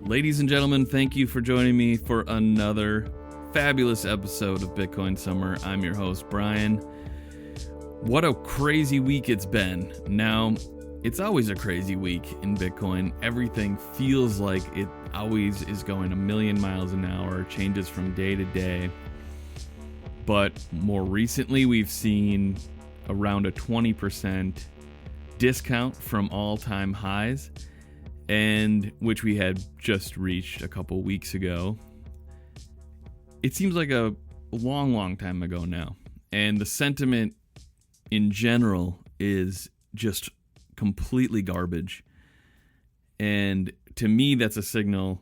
Ladies and gentlemen, thank you for joining me for another fabulous episode of Bitcoin Summer. I'm your host, Brian. What a crazy week it's been. Now, it's always a crazy week in Bitcoin. Everything feels like it always is going a million miles an hour, changes from day to day. But more recently, we've seen around a 20% discount from all-time highs, and which we had just reached a couple weeks ago. It seems like a long time ago now. And the sentiment in general is just completely garbage. And to me, that's a signal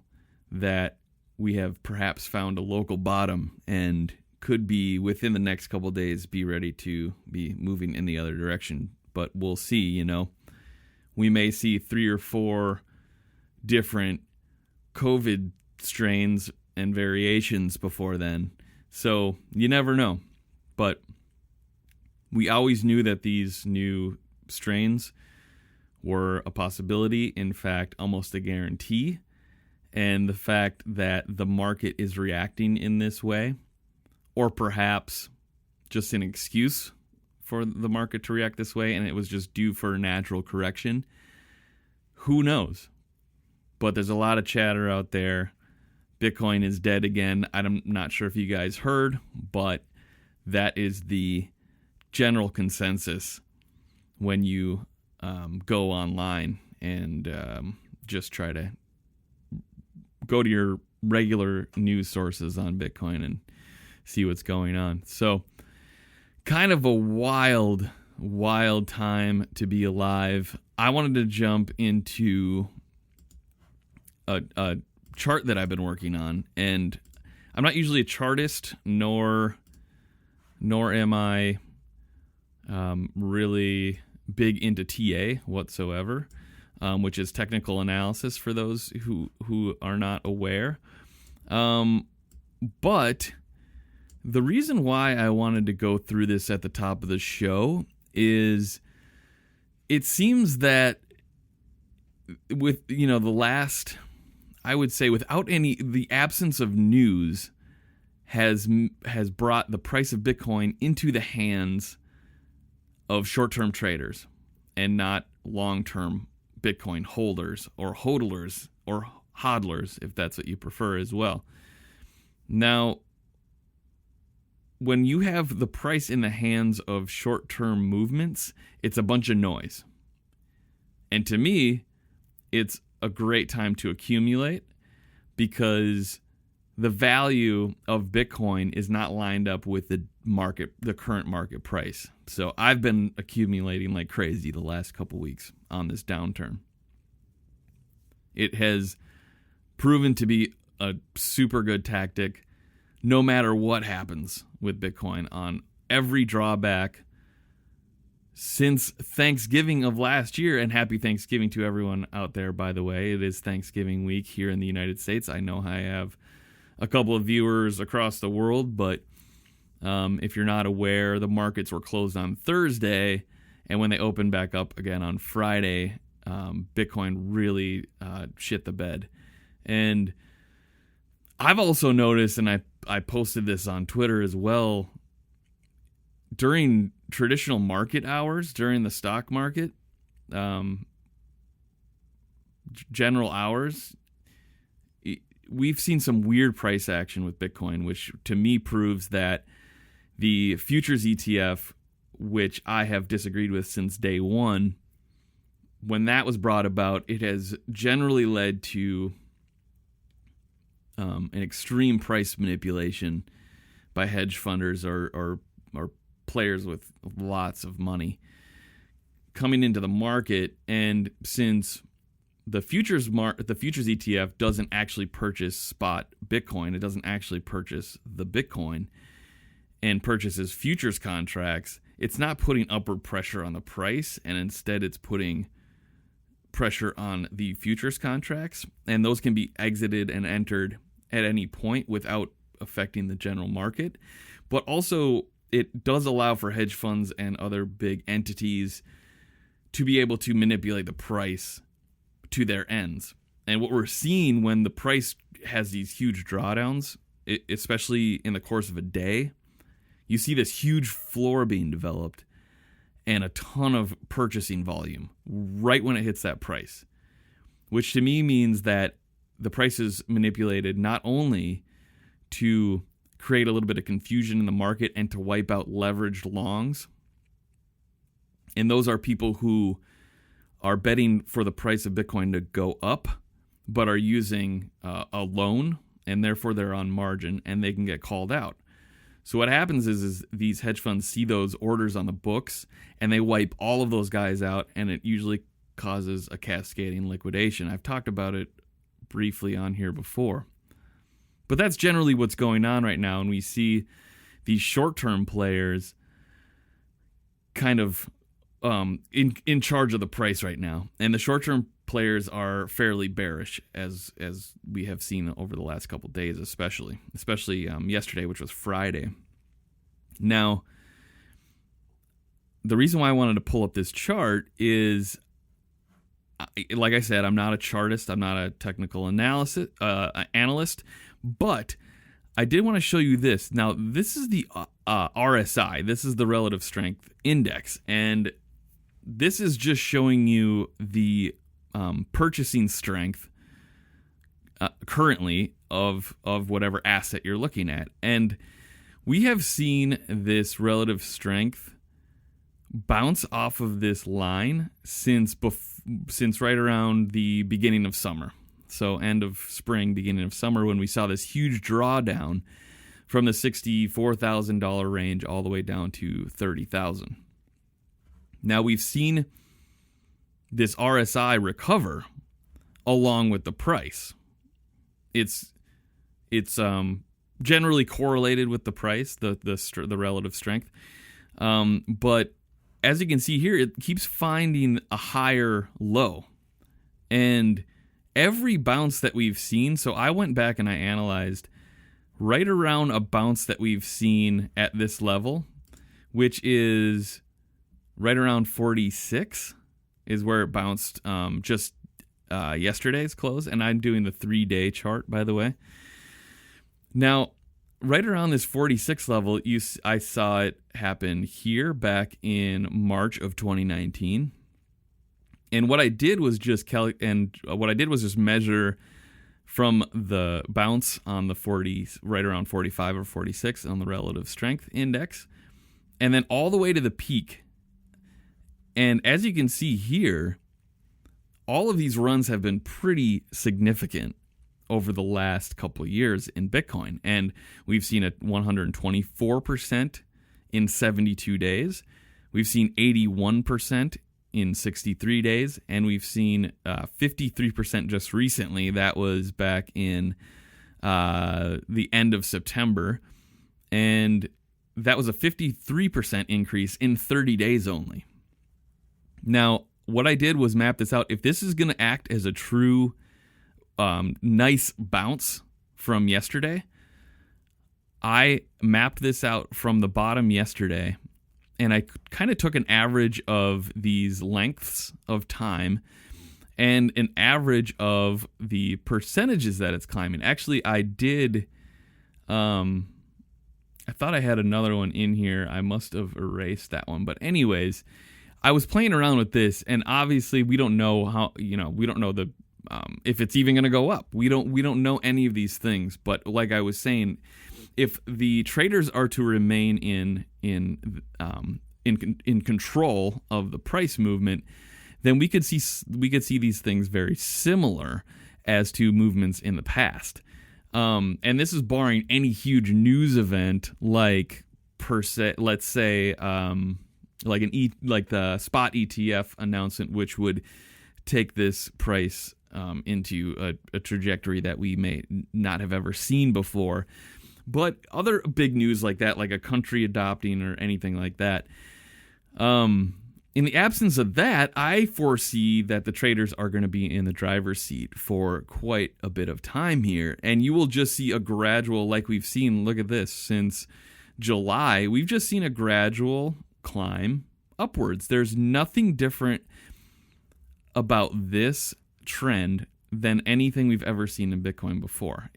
that we have perhaps found a local bottom and could be, within the next couple of days, be ready to be moving in the other direction. But we'll see, We may see 3 or 4 different COVID strains and variations before then. So you never know. But we always knew that these new strains were a possibility, in fact, almost a guarantee. And the fact that the market is reacting in this way, or perhaps just an excuse for the market to react this way, and it was just due for a natural correction, who knows? But there's a lot of chatter out there. Bitcoin is dead again. I'm not sure if you guys heard, but that is the general consensus when you go online and just try to go to your regular news sources on Bitcoin and see what's going on. So kind of a wild time to be alive. I wanted to jump into a chart that I've been working on, and I'm not usually a chartist, nor am I really big into TA whatsoever, which is technical analysis for those who are not aware. But the reason why I wanted to go through this at the top of the show is it seems that with, the last, I would say, without the absence of news has brought the price of Bitcoin into the hands of short-term traders and not long-term Bitcoin holders or hodlers or hodlers, if that's what you prefer as well. Now, when you have the price in the hands of short-term movements, it's a bunch of noise. And to me, it's a great time to accumulate because the value of Bitcoin is not lined up with the current market price. So I've been accumulating like crazy the last couple weeks on this downturn. It has proven to be a super good tactic no matter what happens with Bitcoin on every drawback since Thanksgiving of last year. And happy Thanksgiving to everyone out there, by the way. It is Thanksgiving week here in the United States. I know I have a couple of viewers across the world, but if you're not aware, the markets were closed on Thursday, and when they opened back up again on Friday, Bitcoin really shit the bed. And I've also noticed, and I posted this on Twitter as well, during traditional market hours, during the stock market, general hours, we've seen some weird price action with Bitcoin, which to me proves that the futures ETF, which I have disagreed with since day one, when that was brought about, it has generally led to an extreme price manipulation by hedge funders or players with lots of money coming into the market. And since the futures ETF doesn't actually purchase spot Bitcoin, it doesn't actually purchase the Bitcoin and purchases futures contracts, it's not putting upward pressure on the price, and instead it's putting pressure on the futures contracts, and those can be exited and entered at any point without affecting the general market. But also, it does allow for hedge funds and other big entities to be able to manipulate the price to their ends. And what we're seeing when the price has these huge drawdowns, especially in the course of a day, you see this huge floor being developed and a ton of purchasing volume right when it hits that price, which to me means that the price is manipulated not only to create a little bit of confusion in the market and to wipe out leveraged longs. And those are people who are betting for the price of Bitcoin to go up, but are using a loan, and therefore they're on margin and they can get called out. So what happens is these hedge funds see those orders on the books and they wipe all of those guys out, and it usually causes a cascading liquidation. I've talked about it briefly on here before. But that's generally what's going on right now, and we see these short-term players kind of in charge of the price right now. And the short-term players are fairly bearish, as we have seen over the last couple of days, especially yesterday, which was Friday. Now, the reason why I wanted to pull up this chart is, like I said, I'm not a chartist, I'm not a technical analyst, but I did want to show you this. Now, this is the RSI. This is the relative strength index, and this is just showing you the purchasing strength currently of whatever asset you're looking at. And we have seen this relative strength bounce off of this line since right around the beginning of summer. So end of spring, beginning of summer, when we saw this huge drawdown from the $64,000 range all the way down to $30,000. Now we've seen this RSI recover along with the price. It's generally correlated with the price, the relative strength. But as you can see here, it keeps finding a higher low. And every bounce that we've seen, so I went back and I analyzed right around a bounce that we've seen at this level, which is right around 46, is where it bounced just yesterday's close. And I'm doing the 3-day chart, by the way. Now, right around this 46 level, I saw it happen here back in March of 2019. And what I did was just measure from the bounce on the 40s, right around 45 or 46 on the relative strength index, and then all the way to the peak. And as you can see here, all of these runs have been pretty significant over the last couple of years in Bitcoin. And we've seen a 124% in 72 days. We've seen 81% in 63 days, and we've seen 53% just recently. That was back in the end of September, and that was a 53% increase in 30 days only. Now, what I did was map this out. If this is going to act as a true nice bounce from yesterday, I mapped this out from the bottom yesterday, and I kind of took an average of these lengths of time and an average of the percentages that it's climbing. Actually, I did, I thought I had another one in here. I must have erased that one. But anyways, I was playing around with this, and obviously we don't know how, we don't know the if it's even going to go up. We don't know any of these things. But like I was saying, if the traders are to remain in control of the price movement, then we could see these things very similar as to movements in the past. And this is barring any huge news event like let's say like the spot ETF announcement, which would take this price into a trajectory that we may not have ever seen before. But other big news like that, like a country adopting or anything like that, in the absence of that, I foresee that the traders are going to be in the driver's seat for quite a bit of time here. And you will just see a gradual, like we've seen, look at this, since July, we've just seen a gradual climb upwards. There's nothing different about this trend than anything we've ever seen in Bitcoin before.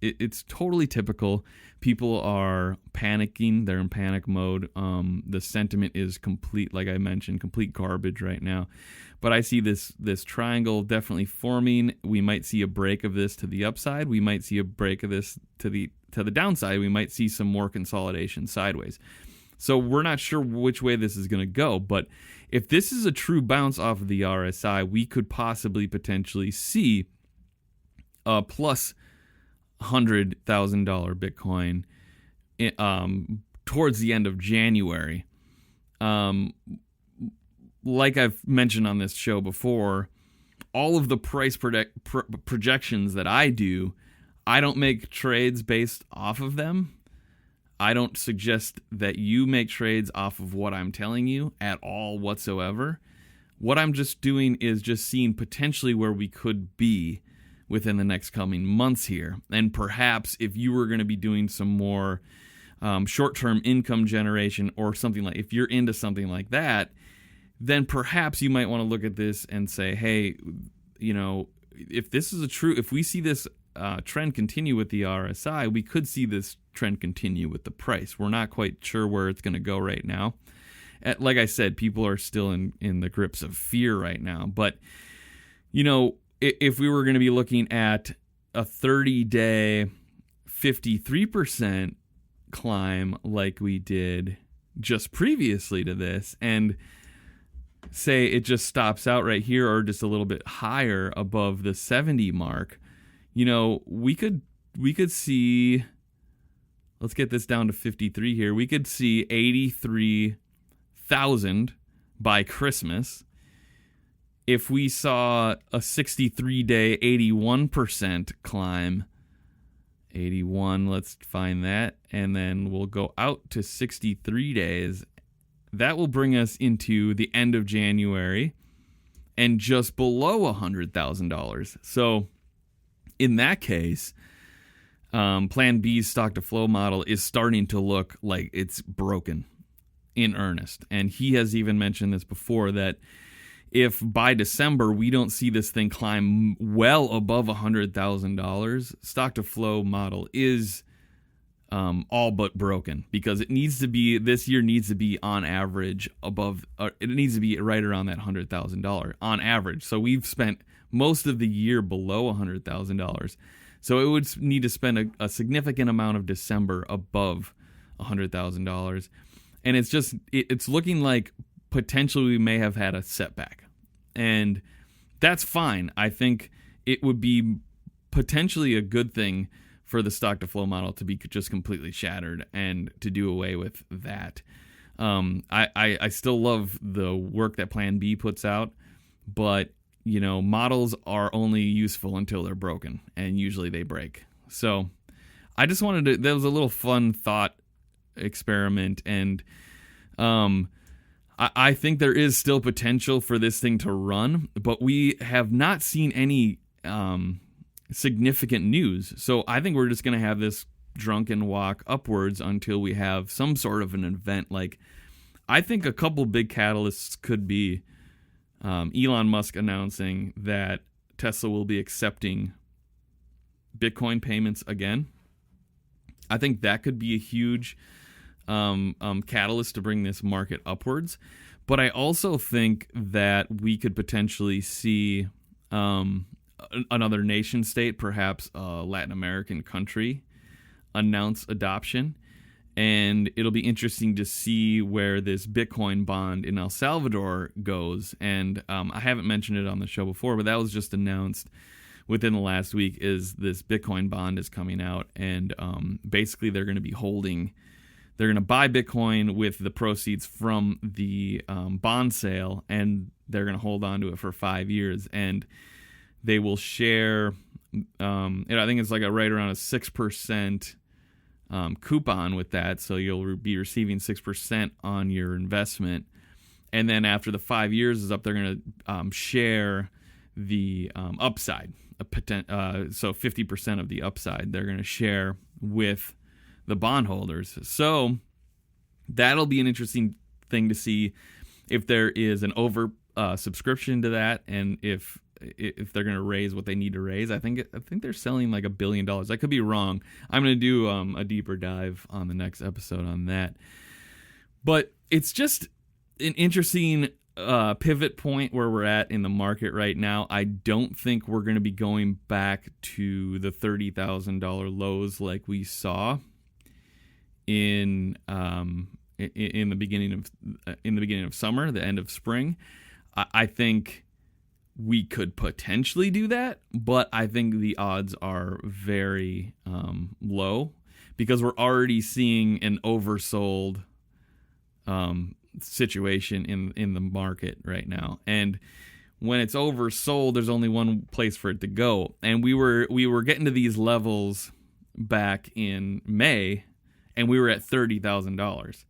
It's totally typical. People are panicking. They're in panic mode. The sentiment is complete, like I mentioned, complete garbage right now. But I see this triangle definitely forming. We might see a break of this to the upside. We might see a break of this to the downside. We might see some more consolidation sideways. So we're not sure which way this is going to go. But if this is a true bounce off of the RSI, we could potentially see a plus $100,000 Bitcoin towards the end of January. Like I've mentioned on this show before, all of the price projections that I do, I don't make trades based off of them. I don't suggest that you make trades off of what I'm telling you at all whatsoever. What I'm just doing is just seeing potentially where we could be within the next coming months here. And perhaps if you were going to be doing some more short-term income generation or something like, if you're into something like that, then perhaps you might want to look at this and say, hey, if this is if we see this trend continue with the RSI, we could see this trend continue with the price. We're not quite sure where it's going to go right now. Like I said, people are still in the grips of fear right now. But, if we were going to be looking at a 30-day 53% climb like we did just previously to this, and say it just stops out right here or just a little bit higher above the 70 mark, we could see, let's get this down to 53 here. We could see 83,000 by Christmas. If we saw a 63-day 81% climb, 81, let's find that, and then we'll go out to 63 days. That will bring us into the end of January and just below $100,000. So in that case, Plan B's stock to flow model is starting to look like it's broken in earnest. And he has even mentioned this before, that if by December we don't see this thing climb well above $100,000, stock to flow model is all but broken, because this year needs to be on average above, it needs to be right around that $100,000 on average. So we've spent most of the year below $100,000. So it would need to spend a significant amount of December above $100,000. And it's looking like potentially we may have had a setback. And that's fine. I think it would be potentially a good thing for the stock to flow model to be just completely shattered and to do away with that. I still love the work that Plan B puts out, but models are only useful until they're broken, and usually they break. So I just wanted to, that was a little fun thought experiment, and I think there is still potential for this thing to run, but we have not seen any significant news. So I think we're just going to have this drunken walk upwards until we have some sort of an event. Like, I think a couple big catalysts could be Elon Musk announcing that Tesla will be accepting Bitcoin payments again. I think that could be a huge catalyst to bring this market upwards. But I also think that we could potentially see another nation state, perhaps a Latin American country, announce adoption. And it'll be interesting to see where this Bitcoin bond in El Salvador goes. And I haven't mentioned it on the show before, but that was just announced within the last week. Is this Bitcoin bond is coming out, and basically they're going to be they're going to buy Bitcoin with the proceeds from the bond sale, and they're going to hold on to it for 5 years, and they will share. I think it's like right around a 6%. Coupon with that, so you'll be receiving 6% on your investment, and then after the 5 years is up, they're going to share the upside. So 50% of the upside they're going to share with the bondholders. So that'll be an interesting thing to see if there is an over subscription to that, and if if they're going to raise what they need to raise. I think they're selling like $1 billion. I could be wrong. I'm going to do a deeper dive on the next episode on that. But it's just an interesting pivot point where we're at in the market right now. I don't think we're going to be going back to the $30,000 lows like we saw in the beginning of summer, the end of spring. I think we could potentially do that, but I think the odds are very low because we're already seeing an oversold situation in the market right now. And when it's oversold, there's only one place for it to go. And we were getting to these levels back in May, and we were at $30,000.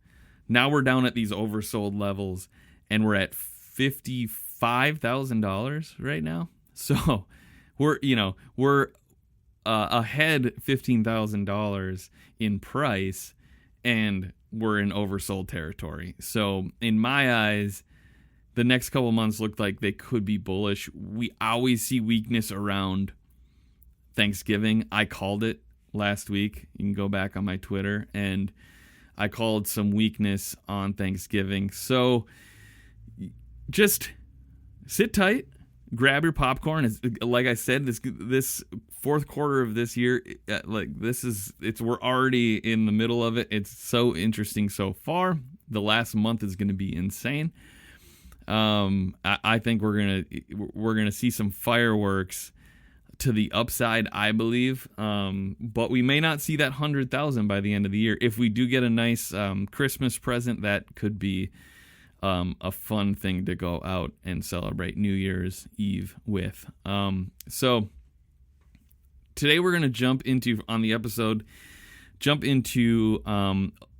Now we're down at these oversold levels, and we're at $55,000 right now. So we're ahead $15,000 in price, and we're in oversold territory. So in my eyes, the next couple months look like they could be bullish. We always see weakness around Thanksgiving. I called it last week. You can go back on my Twitter, and I called some weakness on Thanksgiving. So just sit tight, grab your popcorn. Like I said, this fourth quarter of this year, we're already in the middle of it. It's so interesting so far. The last month is going to be insane. I think we're gonna see some fireworks to the upside, I believe. But we may not see that 100,000 by the end of the year. If we do get a nice Christmas present, that could be a fun thing to go out and celebrate New Year's Eve with. So today we're going to jump into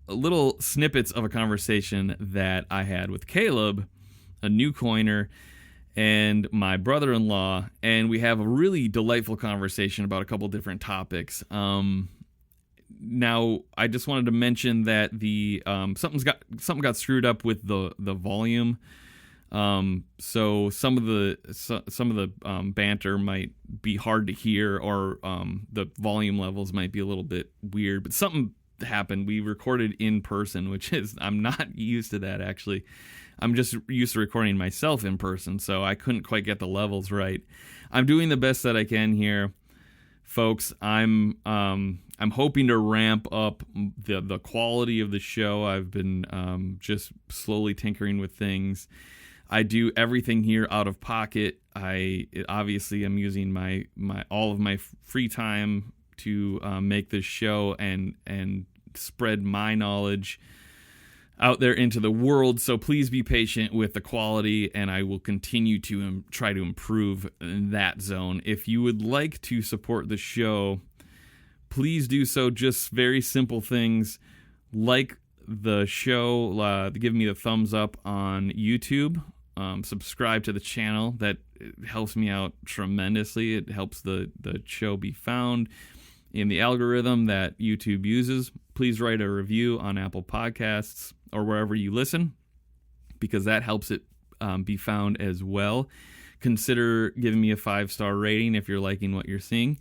little snippets of a conversation that I had with Caleb, a newcoiner, and my brother-in-law, and we have a really delightful conversation about a couple different topics. Now, I just wanted to mention that something got screwed up with the volume. So some of the banter might be hard to hear, or the volume levels might be a little bit weird. But something happened. We recorded in person, which is, I'm not used to that actually. I'm just used to recording myself in person, so I couldn't quite get the levels right. I'm doing the best that I can here, folks. I'm hoping to ramp up the quality of the show. I've been just slowly tinkering with things. I do everything here out of pocket. Obviously am using my all of my free time to make this show and spread my knowledge out there into the world. So please be patient with the quality, and I will continue to try to improve in that zone. If you would like to support the show, please do so. Just very simple things like the show, give me the thumbs up on YouTube, subscribe to the channel. That helps me out tremendously. It helps the show be found in the algorithm that YouTube uses. Please write a review on Apple Podcasts or wherever you listen, because that helps it be found as well. Consider giving me a 5-star rating if you're liking what you're seeing.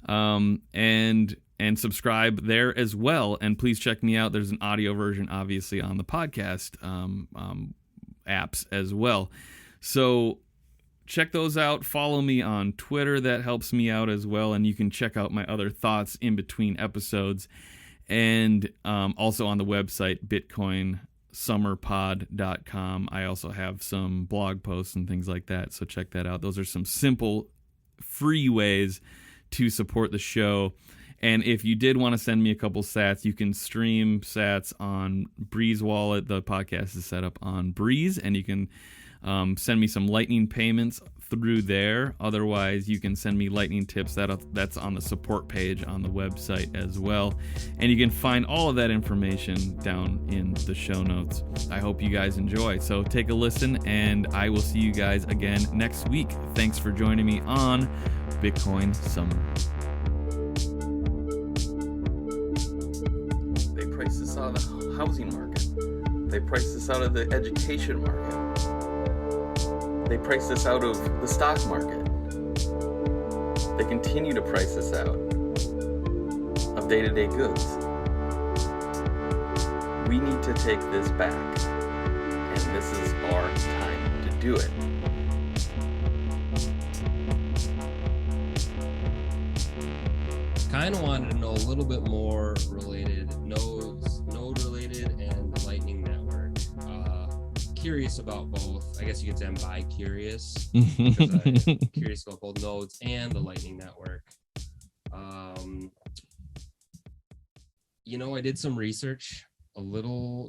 And subscribe there as well. And please check me out. There's an audio version, obviously, on the podcast apps as well. So check those out. Follow me on Twitter. That helps me out as well. And you can check out my other thoughts in between episodes. And also on the website, bitcoinsummerpod.com. I also have some blog posts and things like that. So check that out. Those are some simple, free ways to support the show. And if you did want to send me a couple sats, you can stream sats on Breeze Wallet. The podcast is set up on Breeze, and you can send me some Lightning payments through there. Otherwise, you can send me Lightning tips. That's on the support page on the website as well. And you can find all of that information down in the show notes. I hope you guys enjoy. So take a listen, and I will see you guys again next week. Thanks for joining me on Bitcoin Summer. They priced this out of the housing market. They priced this out of the education market. They priced this out of the stock market. They continue to price us out of day-to-day goods. We need to take this back, and this is our time to do it. Kind of wanted to know a little bit more related node related, and the Lightning Network. Curious about both. I guess you could say I'm bi-curious because I'm curious about both nodes and the Lightning Network. I did some research a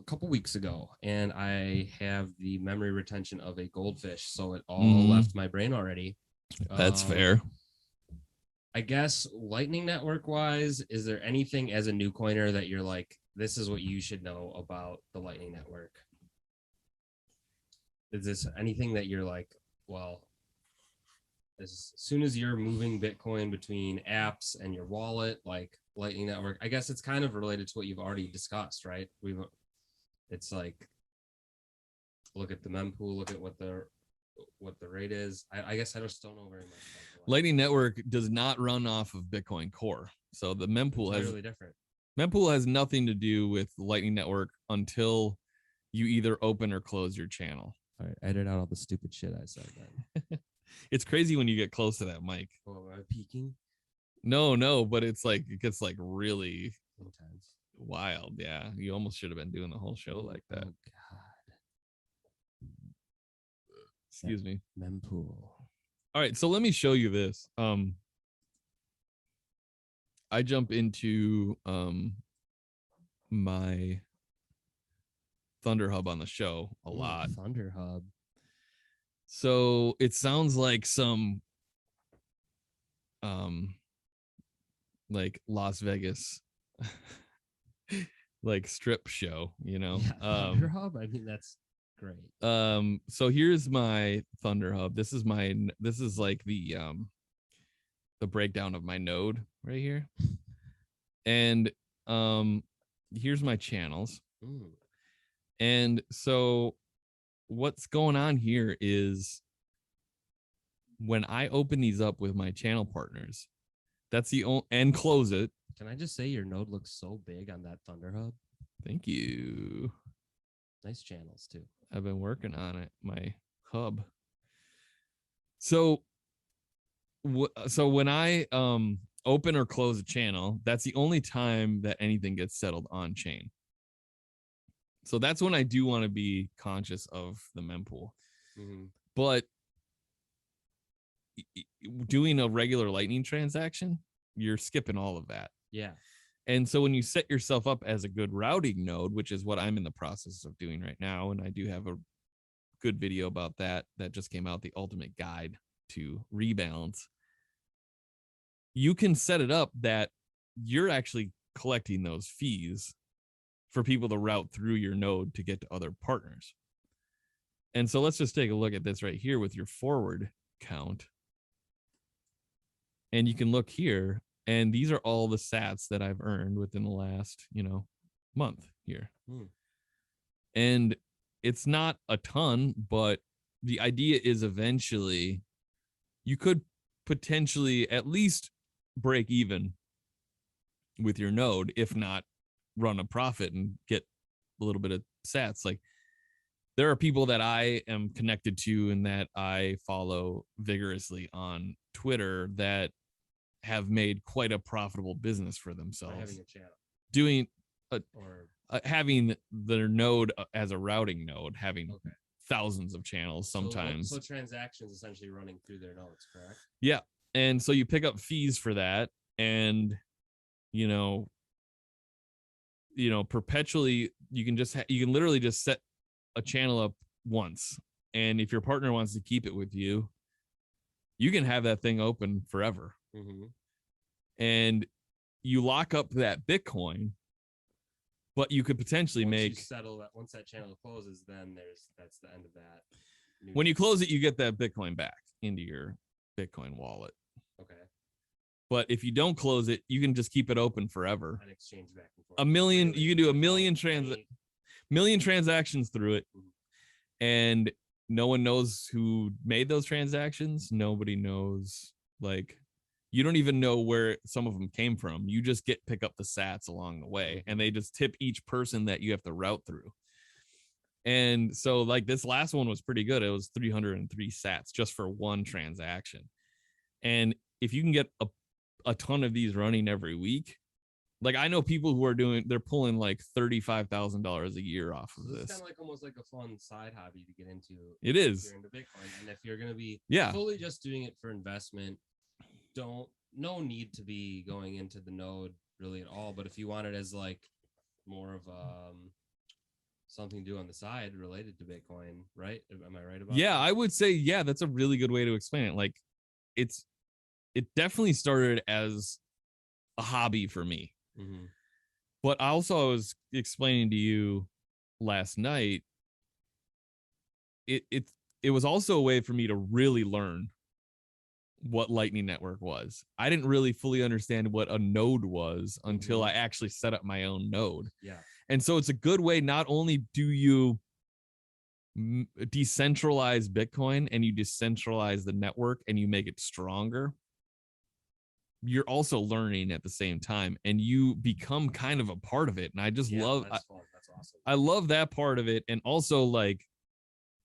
couple weeks ago, and I have the memory retention of a goldfish, so it all left my brain already. That's fair. I guess Lightning Network wise, is there anything as a newcoiner that you're like, this is what you should know about the Lightning Network? Is this anything that you're like, well, as soon as you're moving Bitcoin between apps and your wallet, like Lightning Network, I guess it's kind of related to what you've already discussed, right? It's like, look at the mempool, look at what the rate is. I guess I just don't know very much. Lightning Network does not run off of Bitcoin Core, so the mempool has really different. Mempool has nothing to do with Lightning Network until you either open or close your channel. All right, edit out all the stupid shit I said then. It's crazy when you get close to that mic. Oh, am I peeking? No, but it's like it gets like really intense, wild. Yeah, you almost should have been doing the whole show like that. Oh God. Excuse me. Mempool. All right, so let me show you this. I jump into my Thunder Hub on the show a lot. Thunder Hub. So it sounds like some like Las Vegas like strip show, Thunder Hub. I mean, that's great. So here's my Thunder Hub. This is like the breakdown of my node right here. And here's my channels. Ooh. And so what's going on here is when I open these up with my channel partners, that's the only, and close it. Can I just say your node looks so big on that Thunder Hub? Thank you. Nice channels too. I've been working on it, my hub. So when I open or close a channel, that's the only time that anything gets settled on chain. So that's when I do want to be conscious of the mempool. Mm-hmm. But doing a regular Lightning transaction, you're skipping all of that. Yeah. And so when you set yourself up as a good routing node, which is what I'm in the process of doing right now, and I do have a good video about that just came out, the ultimate guide to rebalance, you can set it up that you're actually collecting those fees for people to route through your node to get to other partners. And so let's just take a look at this right here with your forward count. And you can look here, and these are all the sats that I've earned within the last, month here. And it's not a ton, but the idea is eventually you could potentially at least break even with your node, if not run a profit and get a little bit of sats. Like, there are people that I am connected to and that I follow vigorously on Twitter that have made quite a profitable business for themselves. By having a channel. Doing having their node as a routing node, having thousands of channels sometimes. So transactions essentially running through their nodes, correct? Yeah. And so you pick up fees for that, and perpetually you can literally just set a channel up once, and if your partner wants to keep it with you, you can have that thing open forever. Mm-hmm. And you lock up that Bitcoin, but you could potentially once that channel closes, then that's the end of that. When you close it, you get that Bitcoin back into your Bitcoin wallet. Okay. But if you don't close it, you can just keep it open forever. And exchange back and forth. You can do a million transactions through it. Mm-hmm. And no one knows who made those transactions. Nobody knows, like, You don't even know where some of them came from. You just pick up the sats along the way, and they just tip each person that you have to route through. And so like this last one was pretty good. It was 303 sats just for one transaction. And if you can get a ton of these running every week, like I know people who are they're pulling like $35,000 a year off of this. It's kind of like almost like a fun side hobby to get into. It is. If you're into Bitcoin, and if you're going to be yeah, fully just doing it for investment, no need to be going into the node really at all. But if you want it as like more of something to do on the side related to Bitcoin, right? Am I right about that? I would say, yeah, that's a really good way to explain it. Like it definitely started as a hobby for me. Mm-hmm. But I was explaining to you last night, it was also a way for me to really learn what Lightning Network was. I didn't really fully understand what a node was until I actually set up my own node. Yeah. And so it's a good way. Not only do you decentralize Bitcoin and you decentralize the network and you make it stronger, you're also learning at the same time, and you become kind of a part of it. And I just love, that's fun. That's awesome. I love that part of it. And also like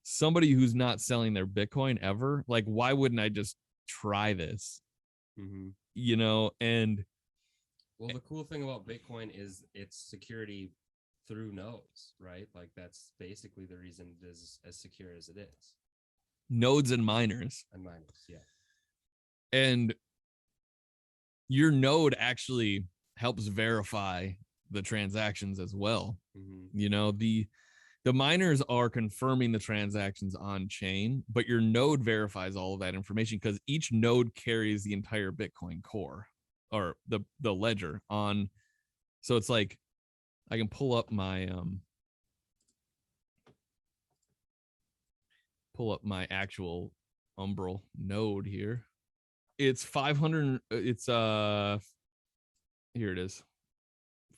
somebody who's not selling their Bitcoin ever, like, why wouldn't I just try this? You know? And well, the cool thing about Bitcoin is its security through nodes, right? Like that's basically the reason it is as secure as it is. Nodes and miners. Yeah. And your node actually helps verify the transactions as well. You know, the miners are confirming the transactions on chain, but your node verifies all of that information because each node carries the entire Bitcoin core or the ledger on. So it's like I can pull up my actual Umbral node here. It's 500. It's here it is.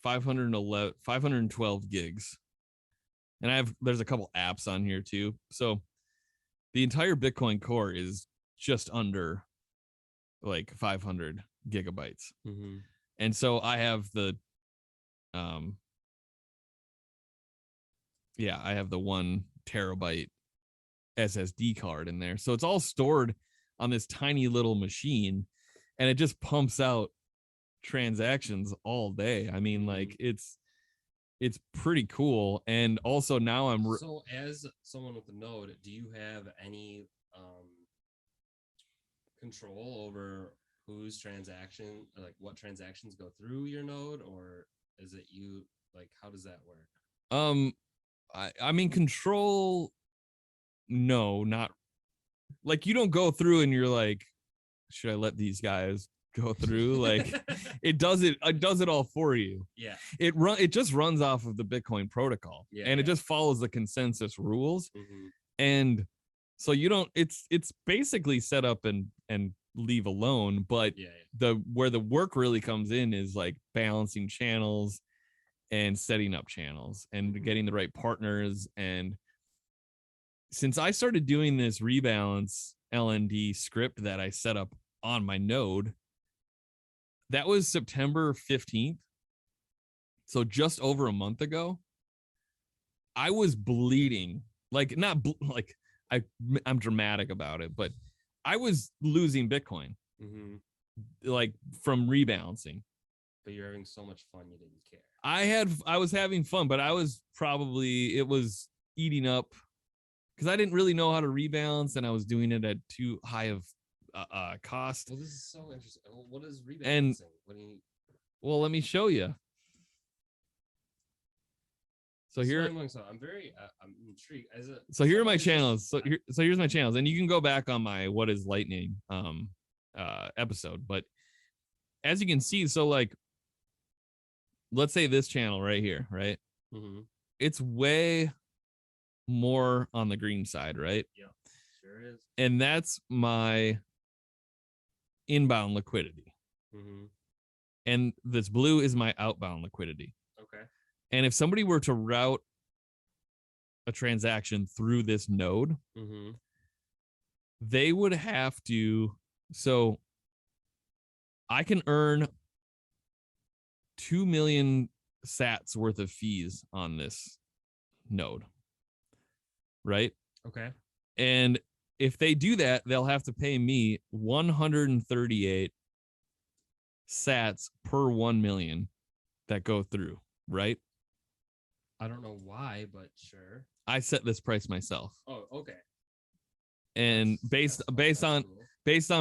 512 gigs. And there's a couple apps on here too. So the entire Bitcoin core is just under like 500 gigabytes. And so I have the I have the 1 terabyte SSD card in there. So it's all stored on this tiny little machine, and it just pumps out transactions all day. I mean, like it's pretty cool. And also now so as someone with a node, do you have any control over whose transaction, or like what transactions go through your node, or is it you? Like, how does that work? I mean, control, no, not like you don't go through and you're like, should I let these guys go through? Like it does it all for you. Yeah. It just runs off of the Bitcoin protocol. Yeah, and it just follows the consensus rules. And so you don't, it's basically set up and leave alone, but where the work really comes in is like balancing channels and setting up channels and getting the right partners. And since I started doing this rebalance LND script that I set up on my node, that was September 15th. So just over a month ago, I was bleeding, like not like I'm dramatic about it, but I was losing Bitcoin, like from rebalancing. But you're having so much fun, you didn't care. I was having fun, but it was eating up because I didn't really know how to rebalance, and I was doing it at too high of cost. Well, this is so interesting. What is rebalancing? Well, let me show you. So here, I'm very, I'm intrigued. So here are my channels. So here's my channels, and you can go back on my What is Lightning episode. But as you can see, so like, let's say this channel right here, right? It's way more on the green side, right? Yeah, sure is. And that's my inbound liquidity. And this blue is my outbound liquidity. Okay. And if somebody were to route a transaction through this node, they would have to, so I can earn 2 million sats worth of fees on this node, right? Okay. And if they do that, they'll have to pay me 138 sats per 1 million that go through, right? I don't know why, but sure. I set this price myself. Oh, okay. And based on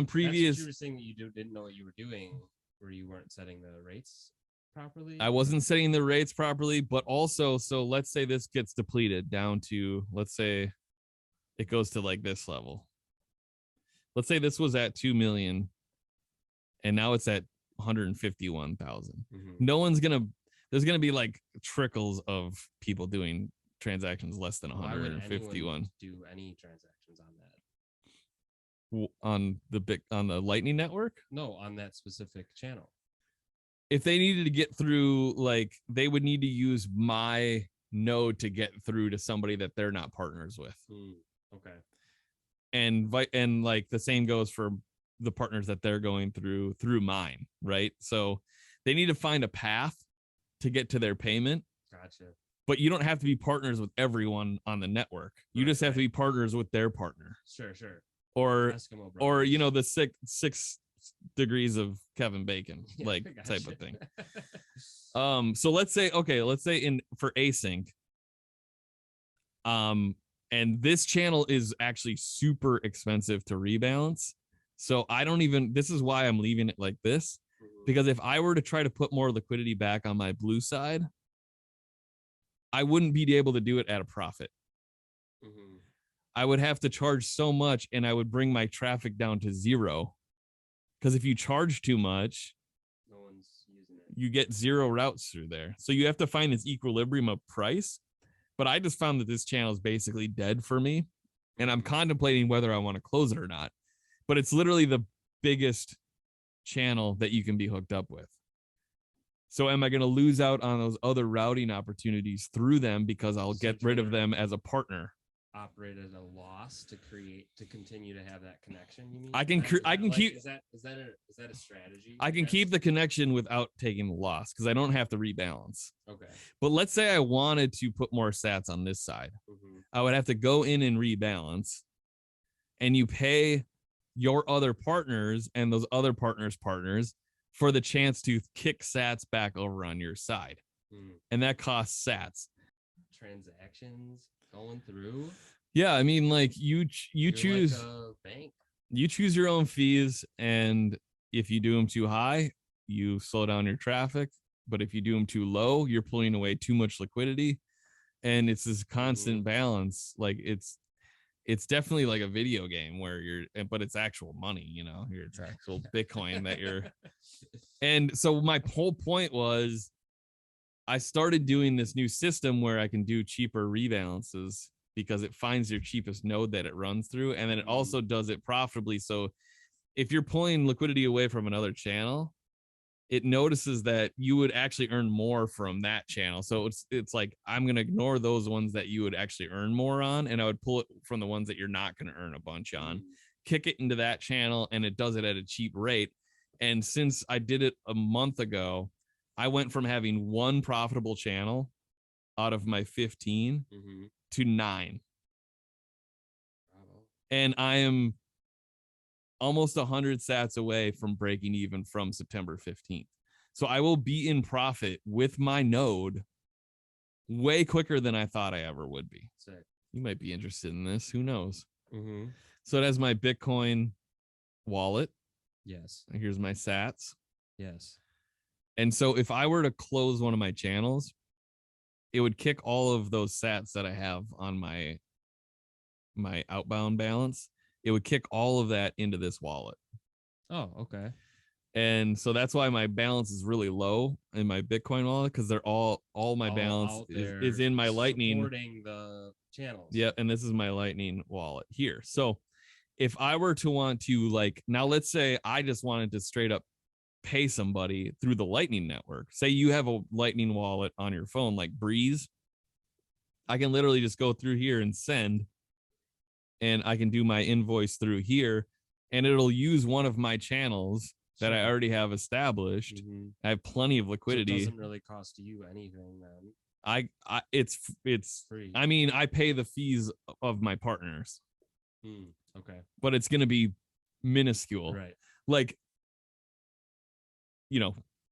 previous, That's what you were saying that you didn't know what you were doing, where you weren't setting the rates properly. I wasn't setting the rates properly, but also, so let's say this gets depleted down to, let's say it goes to like this level. Let's say this was at 2 million and now it's at 151,000. No one's there's gonna be like trickles of people doing transactions less than 151. Do any transactions on that? On the Lightning Network? No, on that specific channel. If they needed to get through, like, they would need to use my node to get through to somebody that they're not partners with. Okay. And like the same goes for the partners that they're going through mine, right? So they need to find a path to get to their payment. Gotcha. But you don't have to be partners with everyone on the network. You just have to be partners with their partner. Sure. Or the six degrees of Kevin Bacon, like type of thing. So let's say for async, and this channel is actually super expensive to rebalance. So this is why I'm leaving it like this, because if I were to try to put more liquidity back on my blue side, I wouldn't be able to do it at a profit. I would have to charge so much and I would bring my traffic down to zero. Because if you charge too much, no one's using it. You get zero routes through there. So you have to find this equilibrium of price. But I just found that this channel is basically dead for me. And I'm contemplating whether I want to close it or not. But it's literally the biggest channel that you can be hooked up with. So am I going to lose out on those other routing opportunities through them because I'll get rid of them as a partner? Operate at a loss to continue to have that connection, you mean? I can keep. Is that a strategy? I can keep the connection without taking the loss because I don't have to rebalance. Okay. But let's say I wanted to put more sats on this side. I would have to go in and rebalance, and you pay your other partners and those other partners for the chance to kick sats back over on your side. And that costs sats. Transactions going through. Yeah, I mean, like you choose like a bank. You choose your own fees, and if you do them too high, you slow down your traffic. But if you do them too low, you're pulling away too much liquidity, and it's this constant balance. Like it's definitely like a video game where but it's actual money, it's actual Bitcoin that you're. And so my whole point was, I started doing this new system where I can do cheaper rebalances because it finds your cheapest node that it runs through. And then it also does it profitably. So if you're pulling liquidity away from another channel, it notices that you would actually earn more from that channel. So it's like, I'm going to ignore those ones that you would actually earn more on. And I would pull it from the ones that you're not going to earn a bunch on, kick it into that channel, and it does it at a cheap rate. And since I did it a month ago, I went from having one profitable channel out of my 15 to 9. Bravo. And I am almost 100 sats away from breaking even from September 15th. So I will be in profit with my node way quicker than I thought I ever would be. Sick. You might be interested in this. Who knows? So it has my Bitcoin wallet. Yes. Here's my sats. Yes. And so if I were to close one of my channels, it would kick all of those sats that I have on my outbound balance. It would kick all of that into this wallet. Oh, okay. And so that's why my balance is really low in my Bitcoin wallet, because they're all my balance is in my Lightning. Supporting the channels. Yeah, and this is my Lightning wallet here. So if I were to want to, now let's say I just wanted to straight up pay somebody through the Lightning Network. Say you have a Lightning wallet on your phone like Breeze. I can literally just go through here and send, and I can do my invoice through here, and it'll use one of my channels that I already have established. Mhm. I have plenty of So it liquidity. doesn't really cost you anything then. It's Free. I mean, I pay the fees of my partners, Okay. but it's going to be minuscule. Right. Like,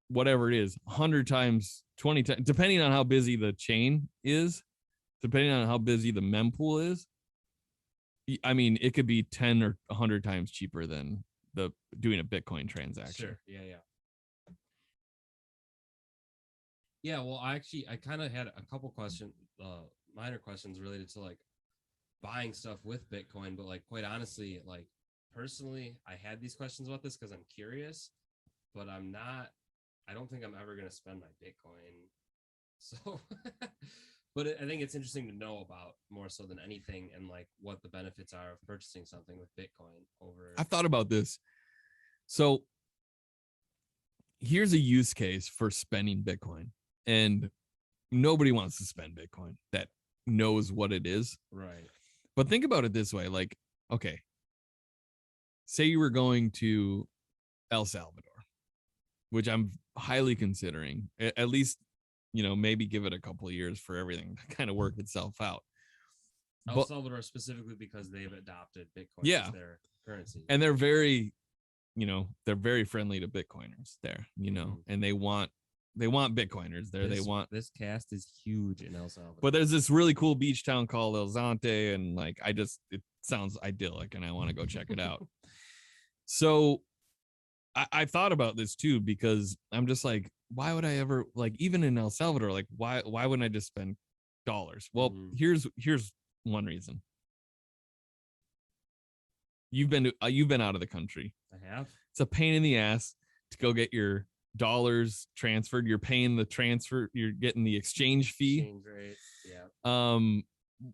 whatever it is, 100 times, 20 times, depending on how busy the chain is, depending on how busy the mempool is. I mean, it could be 10 or 100 times cheaper than doing a Bitcoin transaction. Sure. Yeah. Yeah. Well, I kind of had a couple questions, minor questions related to like buying stuff with Bitcoin, but like quite honestly, like personally, I had these questions about this because I'm curious, but I don't think I'm ever going to spend my Bitcoin. So, but I think it's interesting to know about more so than anything, and like what the benefits are of purchasing something with Bitcoin over. I've thought about this. So here's a use case for spending Bitcoin, and nobody wants to spend Bitcoin that knows what it is. Right. But think about it this way. Like, okay, say you were going to El Salvador, which I'm highly considering, at least, maybe give it a couple of years for everything to kind of work itself out. El Salvador specifically because they've adopted Bitcoin as their currency. And they're very, they're very friendly to Bitcoiners there, and they want Bitcoiners there. This cast is huge in El Salvador. But there's this really cool beach town called El Zante, and like it sounds idyllic, and I want to go check it out. So I thought about this too, because I'm just like, why would I ever, like, even in El Salvador, like why wouldn't I just spend dollars? Well, here's one reason. You've been out of the country. I have. It's a pain in the ass to go get your dollars transferred. You're paying the transfer, you're getting the exchange fee. Exchange rate. Yeah.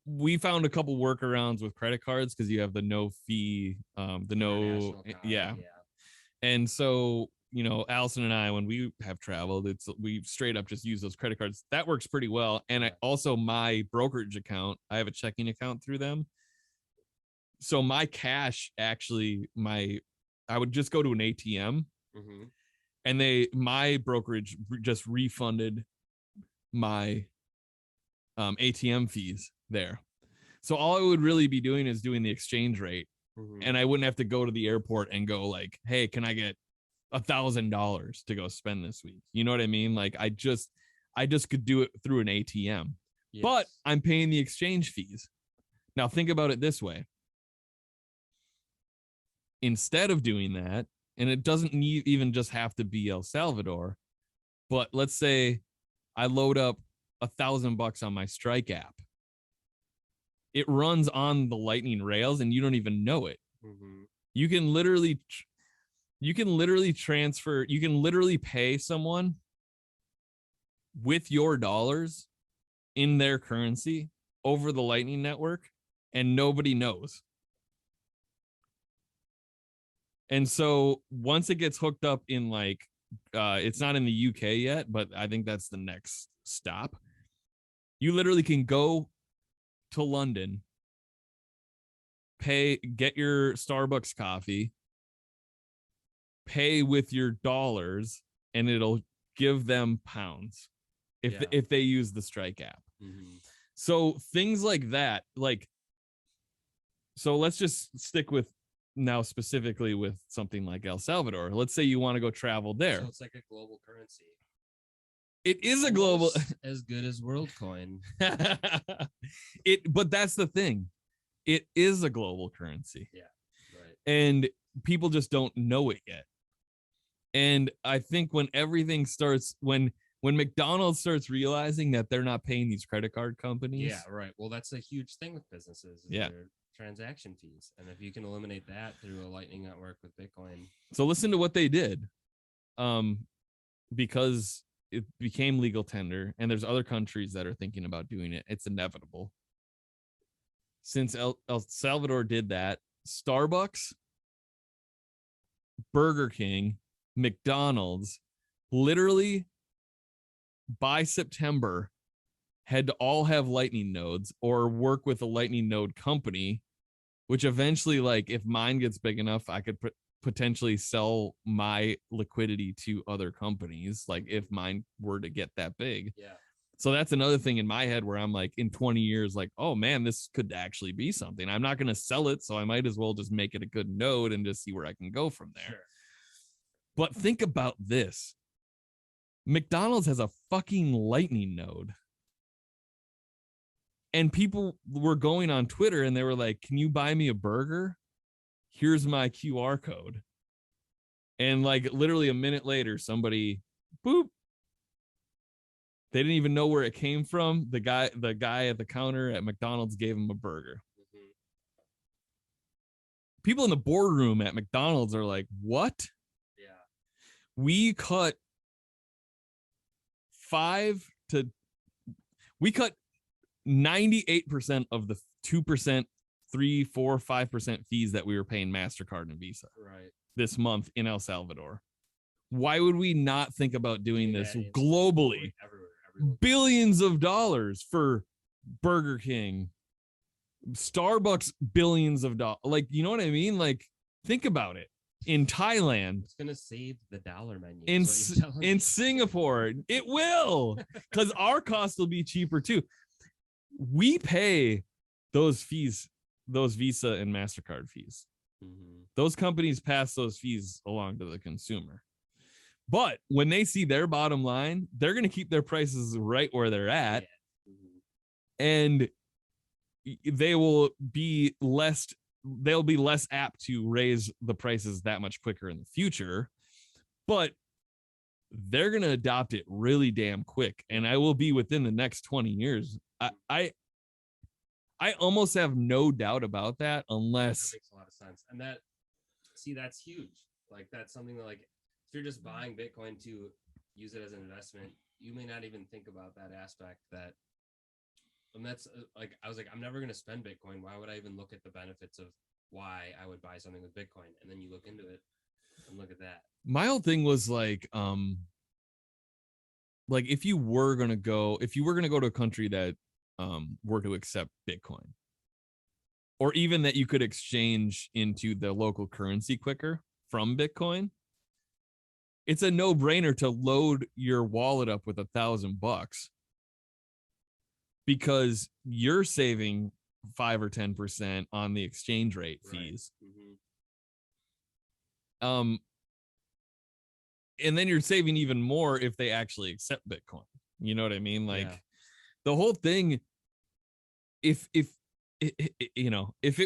We found a couple workarounds with credit cards because you have the no fee, yeah. And so, Allison and I, when we have traveled, we straight up just use those credit cards. That works pretty well. And I also, my brokerage account, I have a checking account through them. So my cash, actually, I would just go to an ATM, and my brokerage just refunded my ATM fees there. So all I would really be doing is doing the exchange rate. And I wouldn't have to go to the airport and go like, hey, can I get $1,000 to go spend this week? You know what I mean? Like I just could do it through an ATM, but I'm paying the exchange fees. Now think about it this way. Instead of doing that, and it doesn't even just have to be El Salvador, but let's say I load up $1,000 on my Strike app. It runs on the Lightning rails, and you don't even know it. You can literally transfer. You can literally pay someone with your dollars in their currency over the Lightning network, and nobody knows. And so once it gets hooked up in like, it's not in the UK yet, but I think that's the next stop. You literally can go to London, get your Starbucks coffee, pay with your dollars, and it'll give them pounds if they use the Strike app. So things like that, so let's just stick with now specifically with something like El Salvador. Let's say you want to go travel there. So it's like a global currency. It is a global, as good as WorldCoin. But that's the thing. It is a global currency. Yeah. Right. And people just don't know it yet. And I think when everything starts, when McDonald's starts realizing that they're not paying these credit card companies. Yeah, right. Well, that's a huge thing with businesses. Yeah. Their transaction fees. And if you can eliminate that through a Lightning network with Bitcoin. So listen to what they did. Because it became legal tender, and there's other countries that are thinking about doing it. It's inevitable. Since El Salvador did that, Starbucks, Burger King, McDonald's, literally by September had to all have Lightning nodes or work with a Lightning node company, which eventually, like, if mine gets big enough, I could potentially sell my liquidity to other companies, like if mine were to get that big. Yeah. So that's another thing in my head where I'm like, in 20 years, like, oh man, this could actually be something. I'm not going to sell it, so I might as well just make it a good node and just see where I can go from there. Sure. But think about this. McDonald's has a fucking Lightning node. And people were going on Twitter and they were like, can you buy me a burger? Here's my QR code. And like literally a minute later, somebody, boop. They didn't even know where it came from. The guy at the counter at McDonald's gave him a burger. Mm-hmm. People in the boardroom at McDonald's are like, what? Yeah. We cut 98% of the 2%, 3, 4, 5% fees that we were paying MasterCard and Visa this month in El Salvador. Why would we not think about doing this globally? Everywhere. Billions of dollars for Burger King, Starbucks, billions of dollars. Like, you know what I mean? Like, think about it. In Thailand, it's gonna save the dollar menu. In Singapore, it will, because our cost will be cheaper too. We pay those fees, those Visa and MasterCard fees. Mm-hmm. Those companies pass those fees along to the consumer. But when they see their bottom line, they're going to keep their prices right where they're at. Yeah. Mm-hmm. And they'll be less apt to raise the prices that much quicker in the future. But they're going to adopt it really damn quick. And I will be within the next 20 years. I almost have no doubt about that, unless that makes a lot of sense. And that's huge. Like, that's something that, like, if you're just buying Bitcoin to use it as an investment, you may not even think about that aspect. And that's like, I was like, I'm never going to spend Bitcoin. Why would I even look at the benefits of why I would buy something with Bitcoin? And then you look into it and look at that. My whole thing was like if you were going to go to a country that were to accept Bitcoin, or even that you could exchange into the local currency quicker from Bitcoin, it's a no-brainer to load your wallet up with $1,000, because you're saving 5 or 10% on the exchange rate fees. Mm-hmm. And then you're saving even more if they actually accept Bitcoin. You know what I mean? Like, the whole thing, if it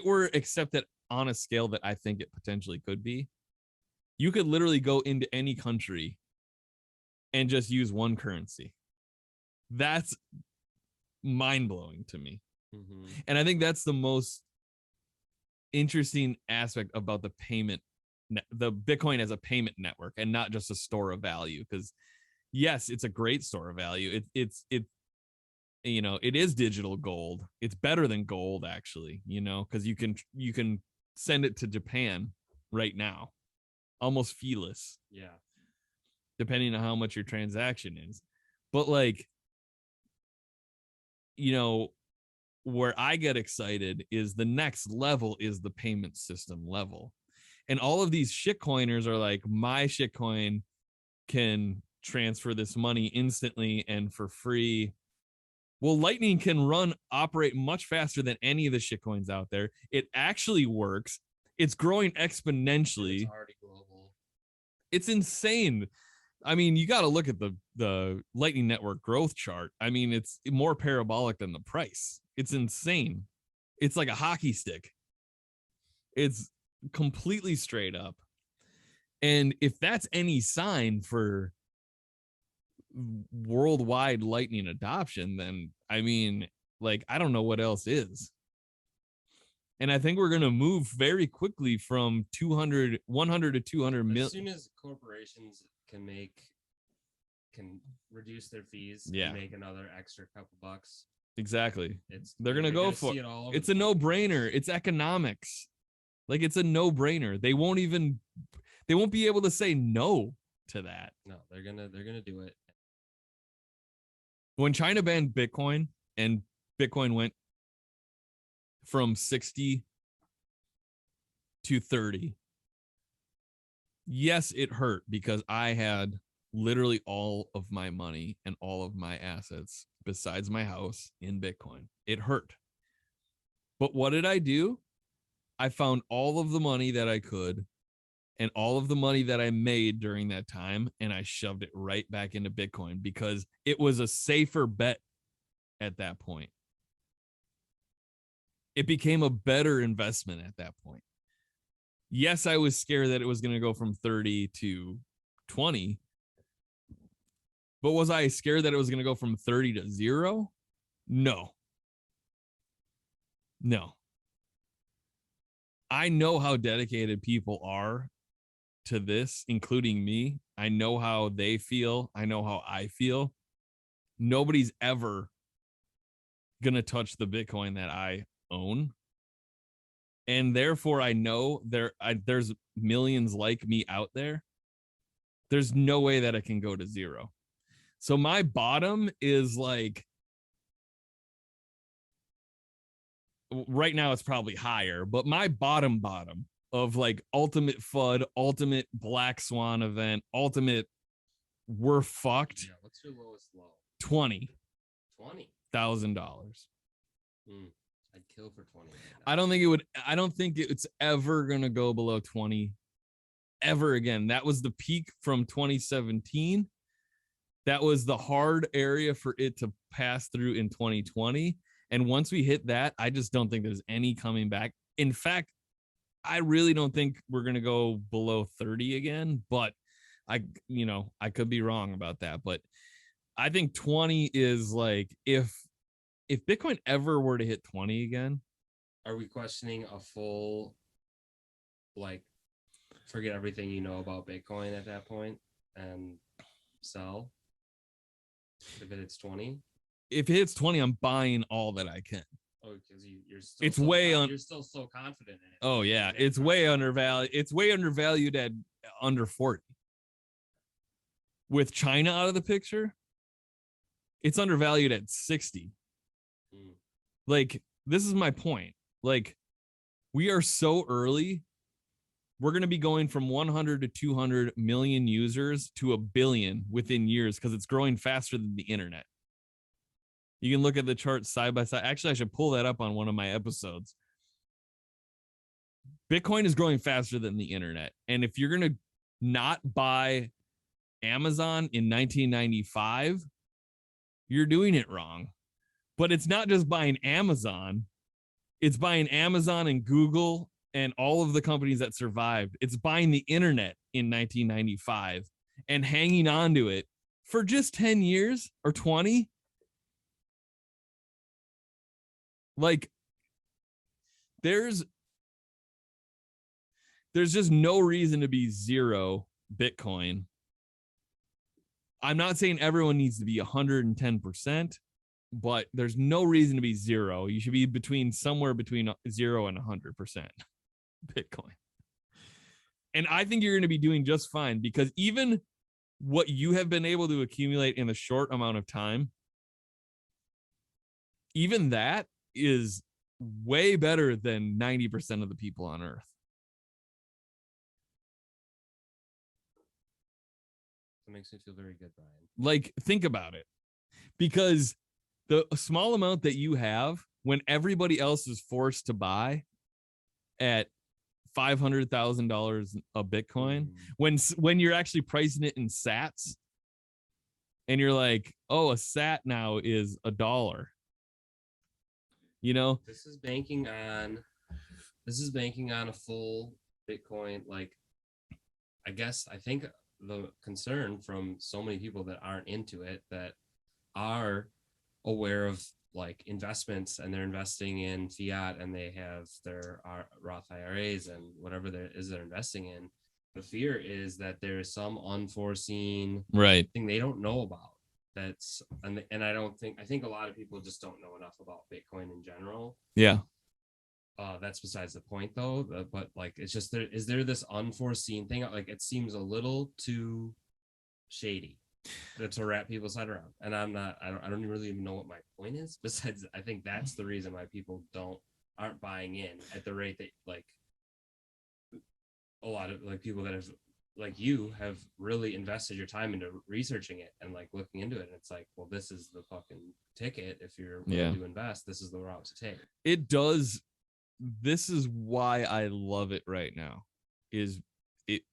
were accepted on a scale that I think it potentially could be, you could literally go into any country and just use one currency. That's mind-blowing to me. Mm-hmm. And I think that's the most interesting aspect about the Bitcoin as a payment network, and not just a store of value. Because yes, it's a great store of value. It is digital gold. It's better than gold, actually, because you can send it to Japan right now, almost feeless. Yeah. Depending on how much your transaction is. But like, where I get excited is the next level is the payment system level. And all of these shitcoiners are like, my shitcoin can transfer this money instantly and for free. Well, Lightning can operate much faster than any of the shitcoins out there. It actually works. It's growing exponentially. It's already global. It's insane. I mean, you got to look at the Lightning Network growth chart. I mean, it's more parabolic than the price. It's insane. It's like a hockey stick. It's completely straight up. And if that's any sign for worldwide Lightning adoption, then I mean, like, I don't know what else is. And I think we're going to move very quickly from 100 to 200 million. As soon as corporations can reduce their fees and make another extra couple bucks. Exactly. They're going to go for it. It's a no-brainer. It's economics. Like, it's a no-brainer. They won't be able to say no to that. No, they're going to do it. When China banned Bitcoin and Bitcoin went from 60 to 30, Yes, it hurt because I had literally all of my money and all of my assets besides my house in Bitcoin. It hurt. But what did I do? I found all of the money that I could and all of the money that I made during that time, and I shoved it right back into Bitcoin because it was a safer bet at that point. It became a better investment at that point. Yes, I was scared that it was going to go from 30 to 20, but was I scared that it was going to go from 30 to 0? No. I know how dedicated people are to this, including me. I know how they feel. I know how I feel. Nobody's ever going to touch the Bitcoin that I own. And therefore, I know there's millions like me out there. There's no way that I can go to 0. So my bottom is like, right now it's probably higher, but my bottom of like ultimate FUD, ultimate black swan event, ultimate we're fucked. Yeah, what's your lowest low? $20,000. I'd kill for 20. I don't think it's ever gonna go below 20 ever again. That was the peak from 2017. That was the hard area for it to pass through in 2020. And once we hit that, I just don't think there's any coming back. In fact, I really don't think we're going to go below 30 again, but I could be wrong about that. But I think 20 is like, if Bitcoin ever were to hit 20 again. Are we questioning a full, like, forget everything you know about Bitcoin at that point and sell if it hits 20? If it hits 20, I'm buying all that I can. Oh, because you're still you're still so confident in it. Oh yeah, it's way undervalued. It's way undervalued at under 40. With China out of the picture, it's undervalued at 60. Like, this is my point. Like, we are so early. We're going to be going from 100 to 200 million users to a billion within years because it's growing faster than the internet. You can look at the chart side by side. Actually, I should pull that up on one of my episodes. Bitcoin is growing faster than the internet. And if you're going to not buy Amazon in 1995, you're doing it wrong. But it's not just buying Amazon. It's buying Amazon and Google and all of the companies that survived. It's buying the internet in 1995 and hanging on to it for just 10 years or 20. Like, there's just no reason to be 0 Bitcoin. I'm not saying everyone needs to be 110%, but there's no reason to be 0. You should be somewhere between 0 and 100% Bitcoin. And I think you're going to be doing just fine, because even what you have been able to accumulate in a short amount of time, even that is way better than 90% of the people on Earth. That makes me feel very good, Brian. Like, think about it. Because the small amount that you have, when everybody else is forced to buy at $500,000 a Bitcoin, when you're actually pricing it in sats, and you're like, oh, a sat now is $1. This is banking on a full Bitcoin. Like, I think the concern from so many people that aren't into it, that are aware of like investments, and they're investing in fiat, and they have their Roth IRAs and whatever they're investing in. The fear is that there is some unforeseen thing they don't know about. And I think a lot of people just don't know enough about Bitcoin in general. Yeah. That's besides the point, though. But like, it's just is there this unforeseen thing? Like, it seems a little too shady to wrap people's head around. And I don't really even know what my point is. Besides, I think that's the reason why people aren't buying in at the rate that, like, a lot of like people that have like you have really invested your time into researching it and like looking into it. And it's like, well, this is the fucking ticket. If you're willing to invest, this is the route to take. It does. This is why I love it right now. Is it?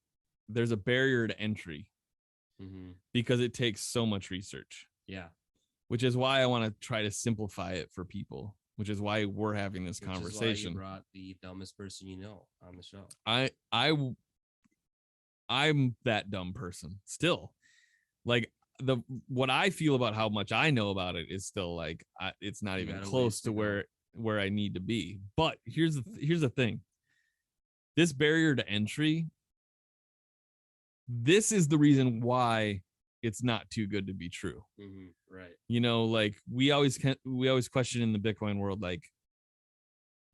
There's a barrier to entry because it takes so much research. Yeah. Which is why I want to try to simplify it for people. Which is why we're having this conversation. Is why you brought the dumbest person you know on the show. I'm that dumb person still. Like what I feel about how much I know about it is still like it's not even close to where I need to be. But here's the thing. This barrier to entry, this is the reason why it's not too good to be true. Right. You know, like we always question in the Bitcoin world, like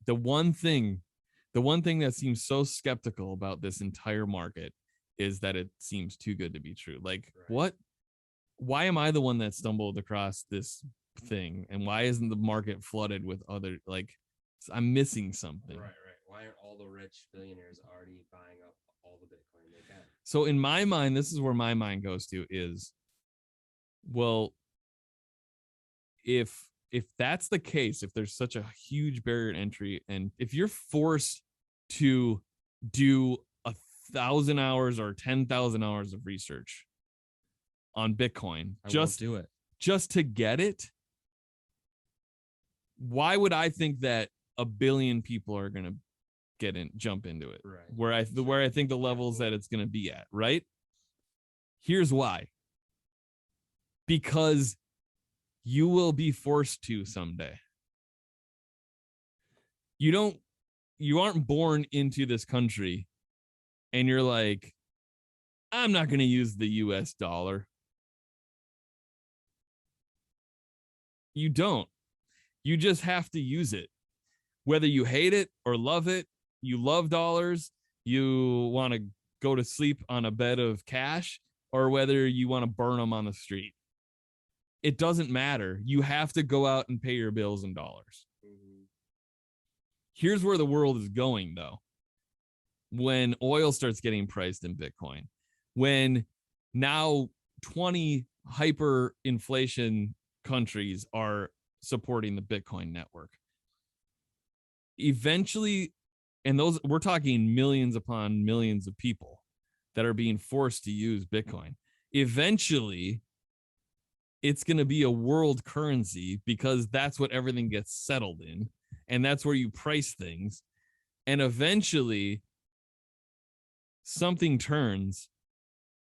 the one thing that seems so skeptical about this entire market is that it seems too good to be true. Like, what? Why am I the one that stumbled across this thing? And why isn't the market flooded with other, like, I'm missing something. Right. Why aren't all the rich billionaires already buying up all the Bitcoin they can? So in my mind, this is where my mind goes to is, well, if that's the case, if there's such a huge barrier to entry, and if you're forced to do 1,000 hours or 10,000 hours of research on Bitcoin, just do it just to get it, why would I think that a billion people are going to jump into it? Right. Where I think the levels that it's going to be at, right? Here's why. Because you will be forced to someday. You aren't born into this country and you're like, I'm not going to use the US dollar. You don't. You just have to use it. Whether you hate it or love it, you love dollars, you want to go to sleep on a bed of cash, or whether you want to burn them on the street. It doesn't matter. You have to go out and pay your bills in dollars. Here's where the world is going, though. When oil starts getting priced in Bitcoin, when now 20 hyperinflation countries are supporting the Bitcoin network, eventually, and those, we're talking millions upon millions of people that are being forced to use Bitcoin. Eventually, it's going to be a world currency because that's what everything gets settled in, and that's where you price things. And eventually something turns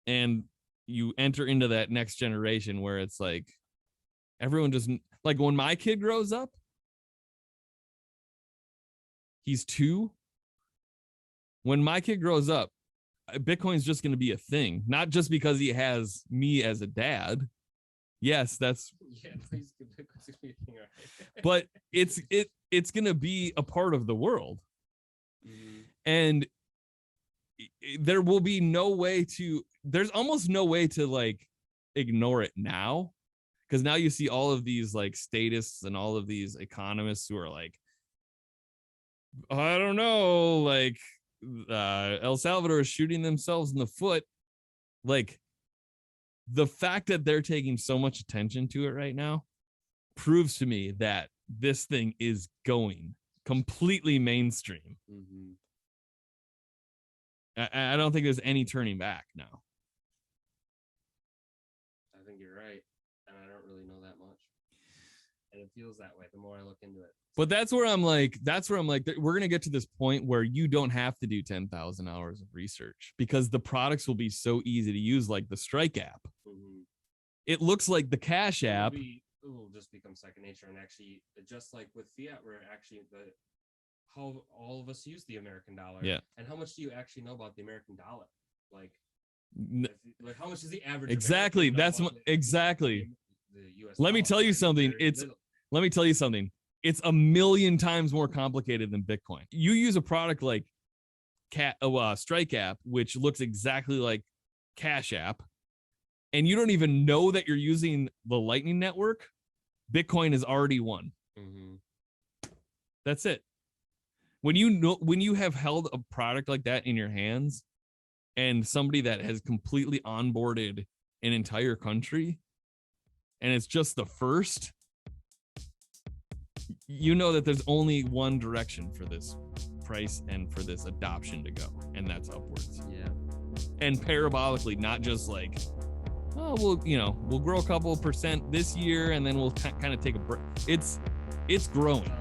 and you enter into that next generation where it's like everyone doesn't, like when my kid grows up, he's 2. When my kid grows up, Bitcoin's just going to be a thing, not just because he has me as a dad. Yes, that's but it's going to be a part of the world. And there will be no way to, there's almost no way to like ignore it now, because now you see all of these like statists and all of these economists who are like, I don't know, like El Salvador is shooting themselves in the foot. Like, the fact that they're taking so much attention to it right now proves to me that this thing is going completely mainstream. I don't think there's any turning back now. I think you're right. And I don't really know that much. And it feels that way the more I look into it. But that's where I'm like, we're going to get to this point where you don't have to do 10,000 hours of research because the products will be so easy to use, like the Strike app. It looks like the Cash app. It will just become second nature. And actually, just like with fiat, where actually how all of us use the American dollar. Yeah. And how much do you actually know about the American dollar? Like how much is the average? Exactly. That's exactly. The US Let me tell you something. Let me tell you something. It's 1,000,000 times more complicated than Bitcoin. You use a product like Strike app, which looks exactly like Cash app, and you don't even know that you're using the Lightning Network. Bitcoin is already won. That's it. When you have held a product like that in your hands, and somebody that has completely onboarded an entire country, and it's just the first, you know that there's only one direction for this price and for this adoption to go, and that's upwards. Yeah. And parabolically, not just like, oh, we'll grow a couple of percent this year and then we'll kind of take a break. It's growing.